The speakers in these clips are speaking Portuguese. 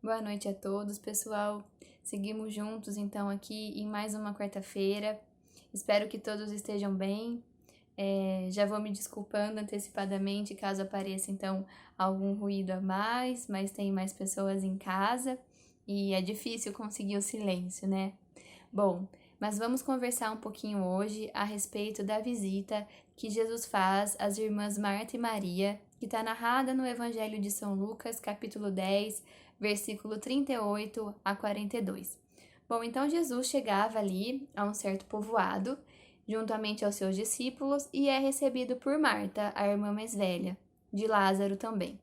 Boa noite a todos, pessoal. Seguimos juntos então aqui em mais uma quarta-feira. Espero que todos estejam bem. Já vou me desculpando antecipadamente caso apareça então algum ruído a mais, mas tem mais pessoas em casa e é difícil conseguir o silêncio, né? Bom, mas vamos conversar um pouquinho hoje a respeito da visita que Jesus faz às irmãs Marta e Maria, que está narrada no Evangelho de São Lucas, capítulo 10, versículo 38 a 42. Bom, então Jesus chegava ali a um certo povoado, juntamente aos seus discípulos, e é recebido por Marta, a irmã mais velha, de Lázaro também.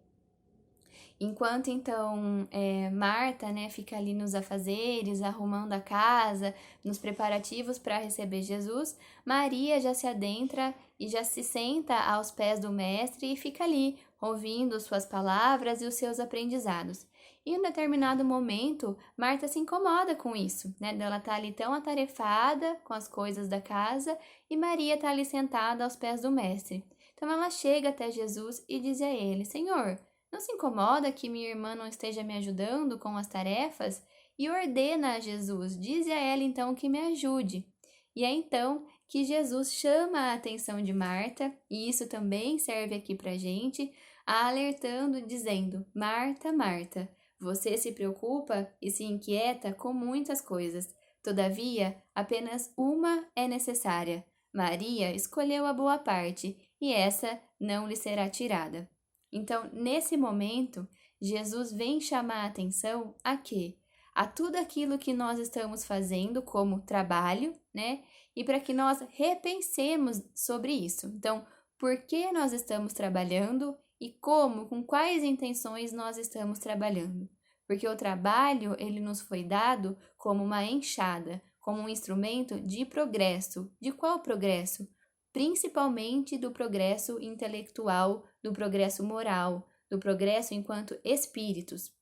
Enquanto então Marta, né, fica ali nos afazeres, arrumando a casa, nos preparativos para receber Jesus, Maria já se adentra e já se senta aos pés do mestre e fica ali, ouvindo suas palavras e os seus aprendizados. E em um determinado momento, Marta se incomoda com isso, né? Ela tá ali tão atarefada com as coisas da casa e Maria tá ali sentada aos pés do mestre. Então ela chega até Jesus e diz a ele: Senhor, não se incomoda que minha irmã não esteja me ajudando com as tarefas? E ordena a Jesus, dize a ela então que me ajude. E é então que Jesus chama a atenção de Marta, e isso também serve aqui pra gente, alertando, dizendo: Marta, Marta, você se preocupa e se inquieta com muitas coisas. Todavia, apenas uma é necessária. Maria escolheu a boa parte, e essa não lhe será tirada. Então, nesse momento, Jesus vem chamar a atenção a quê? A tudo aquilo que nós estamos fazendo como trabalho, né? E para que nós repensemos sobre isso. Então, por que nós estamos trabalhando e como, com quais intenções nós estamos trabalhando? Porque o trabalho, ele nos foi dado como uma enxada, como um instrumento de progresso. De qual progresso? Principalmente do progresso intelectual, do progresso moral, do progresso enquanto espíritos.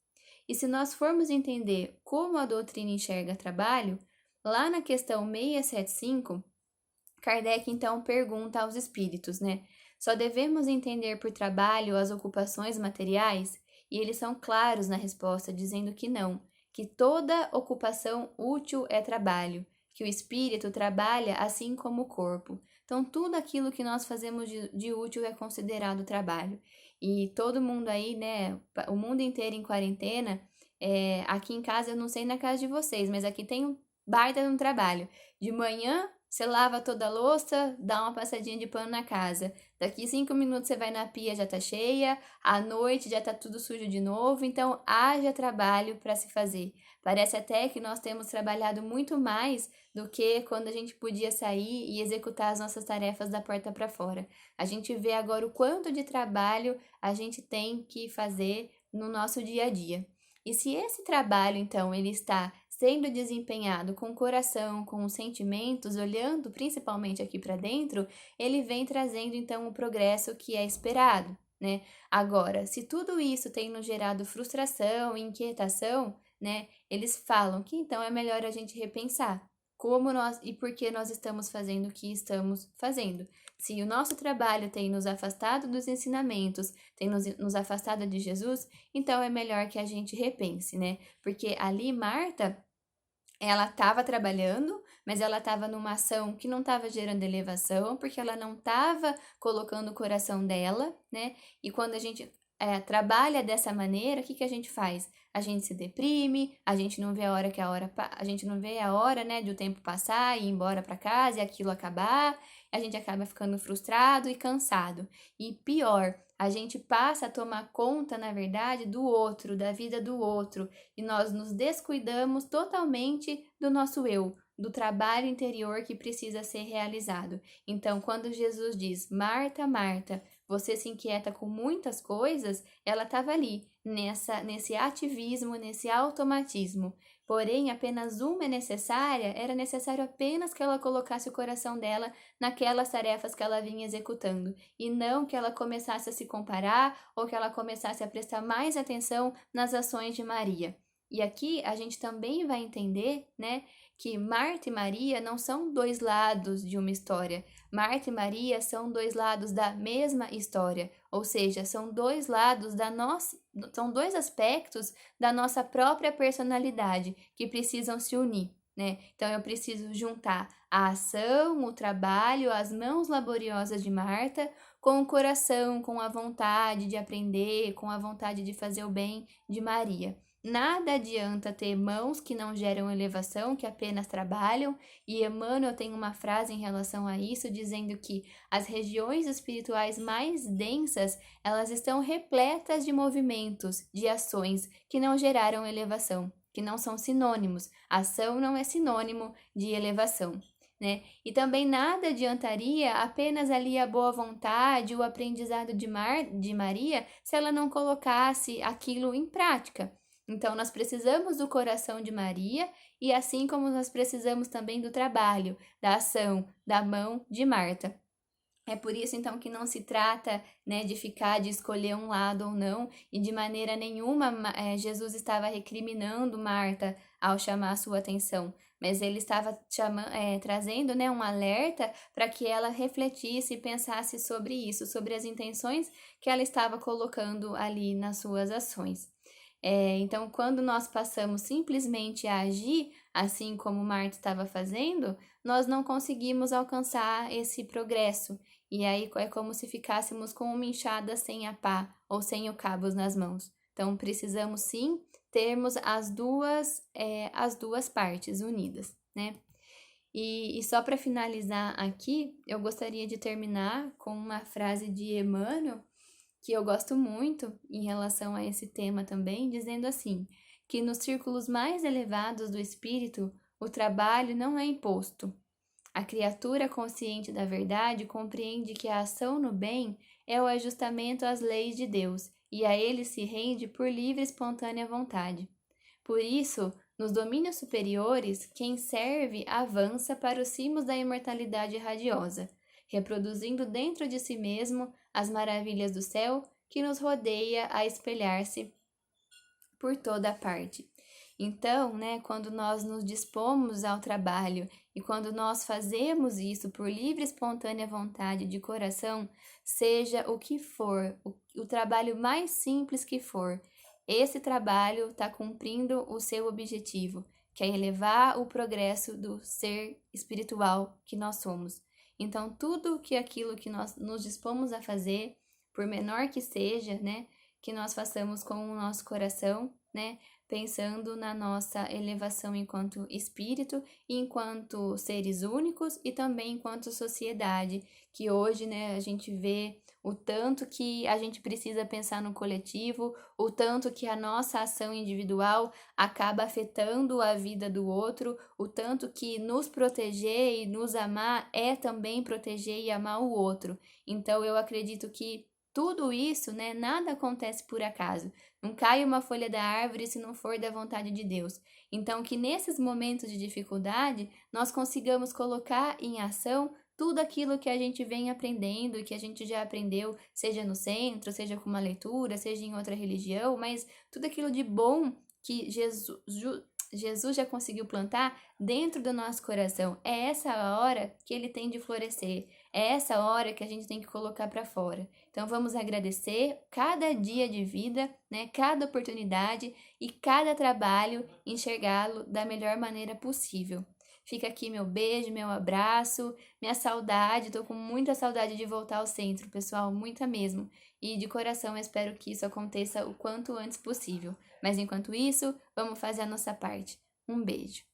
E se nós formos entender como a doutrina enxerga trabalho, lá na questão 675, Kardec então pergunta aos espíritos, né? Só devemos entender por trabalho as ocupações materiais? E eles são claros na resposta, dizendo que não, que toda ocupação útil é trabalho, que o espírito trabalha assim como o corpo. Então, tudo aquilo que nós fazemos de útil é considerado trabalho. E todo mundo aí, né, o mundo inteiro em quarentena, aqui em casa, eu não sei na casa de vocês, mas aqui tem um baita no trabalho. De manhã, você lava toda a louça, dá uma passadinha de pano na casa. Daqui 5 minutos você vai na pia, já tá cheia. À noite já tá tudo sujo de novo. Então, haja trabalho para se fazer. Parece até que nós temos trabalhado muito mais do que quando a gente podia sair e executar as nossas tarefas da porta para fora. A gente vê agora o quanto de trabalho a gente tem que fazer no nosso dia a dia. E se esse trabalho, então, ele está sendo desempenhado com o coração, com os sentimentos, olhando principalmente aqui para dentro, ele vem trazendo então o progresso que é esperado, né? Agora, se tudo isso tem nos gerado frustração, inquietação, né? Eles falam que então é melhor a gente repensar como nós e por que nós estamos fazendo o que estamos fazendo. Se o nosso trabalho tem nos afastado dos ensinamentos, tem nos afastado de Jesus, então é melhor que a gente repense, né? Porque ali Marta, ela estava trabalhando, mas ela estava numa ação que não estava gerando elevação, porque ela não estava colocando o coração dela, né? E quando a gente trabalha dessa maneira, o que a gente faz? A gente se deprime, a gente não vê a hora a gente não vê a hora, né, de o tempo passar e ir embora para casa e aquilo acabar, a gente acaba ficando frustrado e cansado. E pior, a gente passa a tomar conta, na verdade, do outro, da vida do outro, e nós nos descuidamos totalmente do nosso eu, do trabalho interior que precisa ser realizado. Então, quando Jesus diz: Marta, Marta, você se inquieta com muitas coisas, ela estava ali, nesse ativismo, nesse automatismo. Porém, apenas uma é necessária, era necessário apenas que ela colocasse o coração dela naquelas tarefas que ela vinha executando, e não que ela começasse a se comparar ou que ela começasse a prestar mais atenção nas ações de Maria. E aqui a gente também vai entender, né, que Marta e Maria não são dois lados de uma história. Marta e Maria são dois lados da mesma história, ou seja, são dois lados da nossa, são dois aspectos da nossa própria personalidade que precisam se unir, né? Então eu preciso juntar a ação, o trabalho, as mãos laboriosas de Marta com o coração, com a vontade de aprender, com a vontade de fazer o bem de Maria. Nada adianta ter mãos que não geram elevação, que apenas trabalham, e Emmanuel tem uma frase em relação a isso, dizendo que as regiões espirituais mais densas, elas estão repletas de movimentos, de ações que não geraram elevação, que não são sinônimos. Ação não é sinônimo de elevação. Né? E também nada adiantaria apenas ali a boa vontade, o aprendizado de Maria, se ela não colocasse aquilo em prática. Então, nós precisamos do coração de Maria e assim como nós precisamos também do trabalho, da ação, da mão de Marta. É por isso, então, que não se trata, né, de escolher um lado ou não, e de maneira nenhuma Jesus estava recriminando Marta ao chamar a sua atenção, mas ele estava trazendo, né, um alerta para que ela refletisse e pensasse sobre isso, sobre as intenções que ela estava colocando ali nas suas ações. Então, quando nós passamos simplesmente a agir, assim como Marta estava fazendo, nós não conseguimos alcançar esse progresso. E aí é como se ficássemos com uma enxada sem a pá ou sem o cabos nas mãos. Então, precisamos sim termos as duas partes unidas, né? E só para finalizar aqui, eu gostaria de terminar com uma frase de Emmanuel, que eu gosto muito em relação a esse tema também, dizendo assim, que nos círculos mais elevados do espírito, o trabalho não é imposto. A criatura consciente da verdade compreende que a ação no bem é o ajustamento às leis de Deus, e a ele se rende por livre e espontânea vontade. Por isso, nos domínios superiores, quem serve avança para os cimos da imortalidade radiosa, reproduzindo dentro de si mesmo as maravilhas do céu que nos rodeia a espelhar-se por toda parte. Então, né, quando nós nos dispomos ao trabalho e quando nós fazemos isso por livre e espontânea vontade de coração, seja o que for, o trabalho mais simples que for, esse trabalho está cumprindo o seu objetivo, que é elevar o progresso do ser espiritual que nós somos. Então, tudo aquilo que nós nos dispomos a fazer, por menor que seja, né, que nós façamos com o nosso coração, né, pensando na nossa elevação enquanto espírito, enquanto seres únicos e também enquanto sociedade, que hoje, né, a gente vê o tanto que a gente precisa pensar no coletivo, o tanto que a nossa ação individual acaba afetando a vida do outro, o tanto que nos proteger e nos amar é também proteger e amar o outro. Então, eu acredito que tudo isso, né, nada acontece por acaso. Não cai uma folha da árvore se não for da vontade de Deus. Então, que nesses momentos de dificuldade, nós consigamos colocar em ação tudo aquilo que a gente vem aprendendo e que a gente já aprendeu, seja no centro, seja com uma leitura, seja em outra religião, mas tudo aquilo de bom que Jesus já conseguiu plantar dentro do nosso coração. É essa a hora que ele tem de florescer. É essa hora que a gente tem que colocar para fora. Então vamos agradecer cada dia de vida, né, cada oportunidade e cada trabalho, enxergá-lo da melhor maneira possível. Fica aqui meu beijo, meu abraço, minha saudade. Tô com muita saudade de voltar ao centro, pessoal, muita mesmo. E de coração eu espero que isso aconteça o quanto antes possível. Mas enquanto isso, vamos fazer a nossa parte. Um beijo.